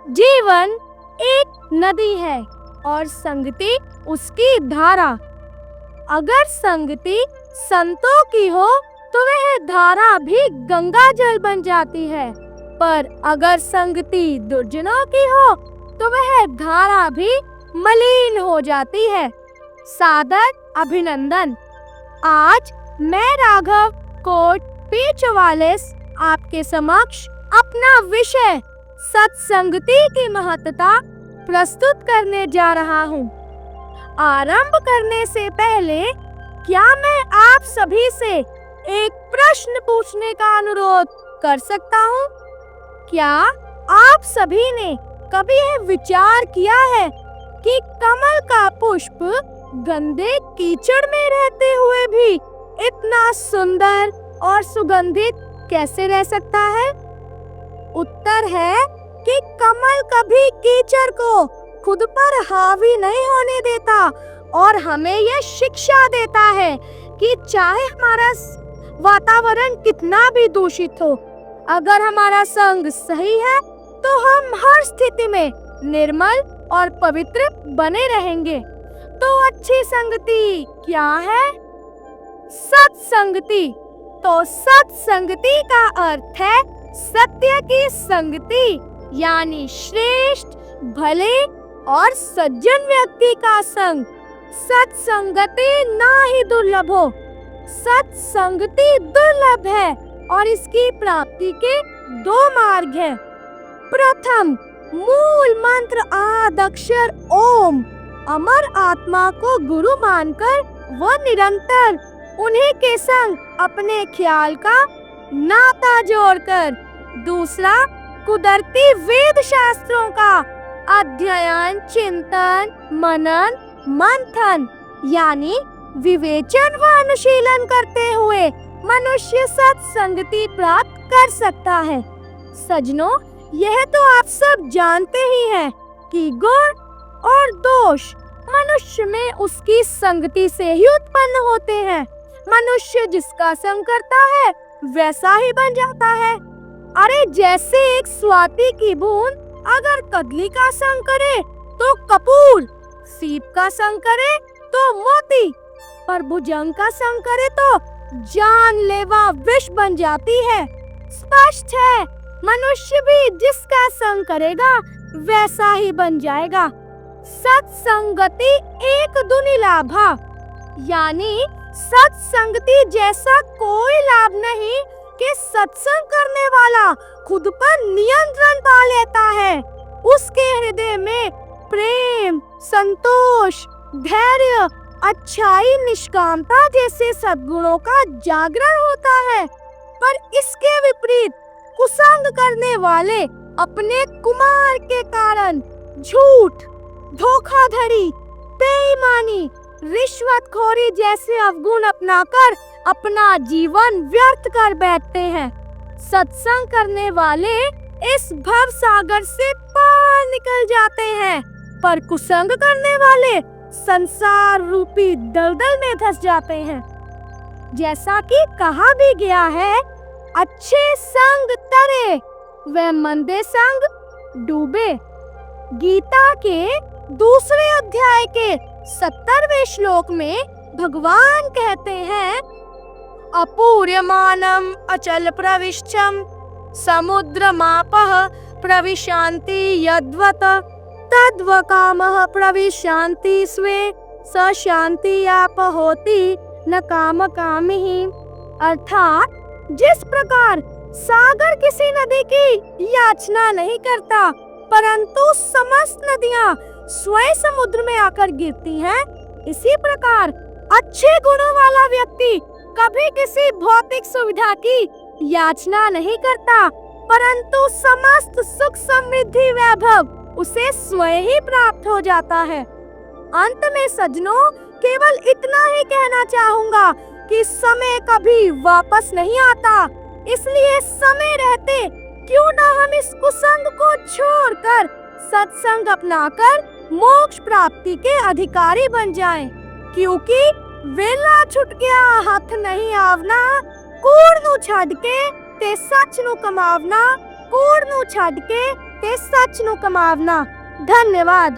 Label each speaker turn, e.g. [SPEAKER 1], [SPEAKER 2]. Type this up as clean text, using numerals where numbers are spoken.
[SPEAKER 1] जीवन एक नदी है और संगति उसकी धारा। अगर संगति संतों की हो तो वह धारा भी गंगा जल बन जाती है, पर अगर संगति दुर्जनों की हो तो वह धारा भी मलिन हो जाती है। सादर अभिनंदन। आज मैं राघव कोट P44 आपके समक्ष अपना विषय सत्संगति की महत्ता प्रस्तुत करने जा रहा हूँ। आरंभ करने से पहले क्या मैं आप सभी से एक प्रश्न पूछने का अनुरोध कर सकता हूँ? क्या आप सभी ने कभी यह विचार किया है कि कमल का पुष्प गंदे कीचड़ में रहते हुए भी इतना सुंदर और सुगंधित कैसे रह सकता है? उत्तर है कि कमल कभी कीचड़ को खुद पर हावी नहीं होने देता और हमें यह शिक्षा देता है कि चाहे हमारा वातावरण कितना भी दूषित हो, अगर हमारा संग सही है तो हम हर स्थिति में निर्मल और पवित्र बने रहेंगे। तो अच्छी संगति क्या है? सत्संगति। तो सत्संगति का अर्थ है सत्य की संगति, यानी श्रेष्ठ, भले और सज्जन व्यक्ति का संग। सत्संगति ना ही दुर्लभ हो, सत्संगति दुर्लभ है और इसकी प्राप्ति के दो मार्ग हैं। प्रथम, मूल मंत्र आद्यक्षर ओम, अमर आत्मा को गुरु मानकर वह निरंतर उन्हीं के संग अपने ख्याल का नाता जोड़कर। दूसरा, कुदरती वेद शास्त्रों का अध्ययन, चिंतन, मनन, मंथन यानी विवेचन व अनुशीलन करते हुए मनुष्य सत्संगति प्राप्त कर सकता है। सज्जनों, यह तो आप सब जानते ही हैं कि गुण और दोष मनुष्य में उसकी संगति से ही उत्पन्न होते हैं। मनुष्य जिसका संग करता है वैसा ही बन जाता है। अरे जैसे एक स्वाति की बूंद अगर कदली का संग करे तो कपूर, सीप का संग करे तो मोती, पर भुजंग का संग करे तो जानलेवा विष बन जाती है। स्पष्ट है, मनुष्य भी जिसका संग करेगा वैसा ही बन जाएगा। सत्संगति एक दुनी लाभा, यानी सत्संगति जैसा कोई लाभ नहीं कि सत्संग करने वाला खुद पर नियंत्रण पा लेता है। उसके हृदय में प्रेम, संतोष, धैर्य, अच्छाई, निष्कामता जैसे सद्गुणों का जागरण होता है। पर इसके विपरीत कुसंग करने वाले अपने कुमार के कारण झूठ, धोखाधड़ी, बेईमानी, रिश्वतखोरी जैसे अवगुण अपनाकर अपना जीवन व्यर्थ कर बैठते हैं। सत्संग करने वाले इस भव सागर से पार निकल जाते हैं, पर कुसंग करने वाले संसार रूपी दलदल में धंस जाते हैं। जैसा कि कहा भी गया है, अच्छे संग तरे व मंदे संग डूबे। गीता के दूसरे अध्याय के 70वें श्लोक में भगवान कहते हैं, अपूर्यमानम अचल प्रविष्टम समुद्रमापः प्रविशान्ति यद्वत तद्व कामः प्रविशान्ति स्वे स शान्ति आप होती न काम कामिहि। अर्थात जिस प्रकार सागर किसी नदी की याचना नहीं करता, परंतु समस्त नदियां स्वयं समुद्र में आकर गिरती हैं, इसी प्रकार अच्छे गुणों वाला व्यक्ति कभी किसी भौतिक सुविधा की याचना नहीं करता, परंतु समस्त सुख, समृद्धि, वैभव उसे स्वयं ही प्राप्त हो जाता है। अंत में सज्जनों, केवल इतना ही कहना चाहूंगा कि समय कभी वापस नहीं आता, इसलिए समय रहते क्यों ना हम इस कुसंग को छोड़कर सत्संग अपनाकर मोक्ष प्राप्ति के अधिकारी बन जाएं, क्योंकि वेला छुट गया हाथ नहीं आवना, कूड़ नु छड़ के ते सच नु कमावना, कूड़ नु छड़ के ਤੇ ਸੱਚ ਨੂੰ ਕਮਾਵਨਾ। ਧੰਨਵਾਦ।